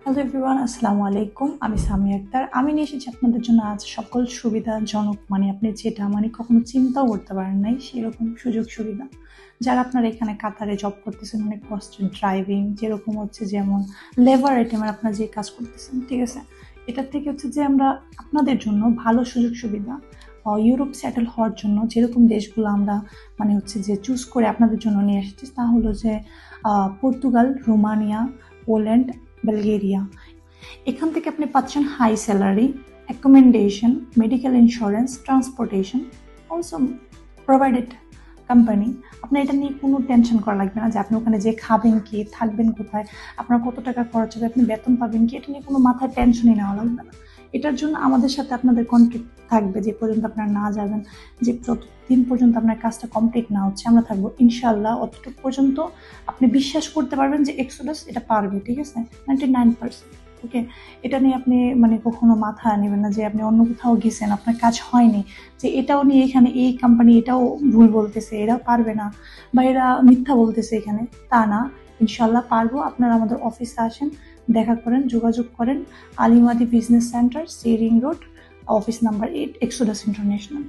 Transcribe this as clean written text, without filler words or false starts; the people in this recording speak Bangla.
হ্যালো এভরিওয়ান, আসসালামু আলাইকুম। আমি সামিয়া আক্তার। আমি নিয়ে এসেছি আপনাদের জন্য আজ সকল সুবিধাজনক, আপনি যেটা কখনো চিন্তাও করতে পারেন নাই সেরকম সুযোগ সুবিধা, যারা আপনারা এখানে কাতারে জব করতেছেন, কস্ট ড্রাইভিং, যেরকম হচ্ছে যেমন লেবার আইটেমের আপনারা যে কাজ করতেছেন, ঠিক আছে। এটার থেকে হচ্ছে যে আমরা আপনাদের জন্য ভালো সুযোগ সুবিধা ইউরোপ সেটেল হওয়ার জন্য যেরকম দেশগুলো আমরা হচ্ছে যে চুজ করে আপনাদের জন্য নিয়ে এসেছি, তা হলো যে পর্তুগাল, রোমানিয়া, পোল্যান্ড, বালগেরিয়া। এখান থেকে আপনি পাচ্ছেন high salary, accommodation, medical insurance, transportation also provided company. আপনার এটা নিয়ে কোনো টেনশন করা লাগবে না যে আপনি ওখানে যে খাবেন কি, থাকবেন কোথায়, আপনার কত টাকা খরচ হবে, আপনি বেতন পাবেন কি, এটা নিয়ে কোনো মাথায় টেনশনই নেওয়া লাগবে না। এটার জন্য আমাদের সাথে আপনাদের কন্ট্যাক্ট থাকবে যে পর্যন্ত আপনারা না যাবেন, যে যতদিন পর্যন্ত আপনার কাজটা কমপ্লিট না হচ্ছে আমরা থাকবো ইনশাল্লাহ। অতটুকু পর্যন্ত আপনি বিশ্বাস করতে পারবেন যে এক্সোডাস এটা পারবে, ঠিক আছে, 99%। ওকে, এটা নিয়ে আপনি কখনো মাথা নেবেন না যে আপনি অন্য কোথাও গেছেন, আপনার কাজ হয়নি, যে এটাও নিয়ে এখানে এই কোম্পানি এটাও ভুল বলতেছে, এরা পারবে না বা এরা মিথ্যা বলতেছে এখানে, তা না। ইনশাল্লাহ পারবো। আপনারা আমাদের অফিসে আসেন, দেখা করেন, যোগাযোগ করেন। আলিমাদি business centre, C ring road, office number 8, Exodus international.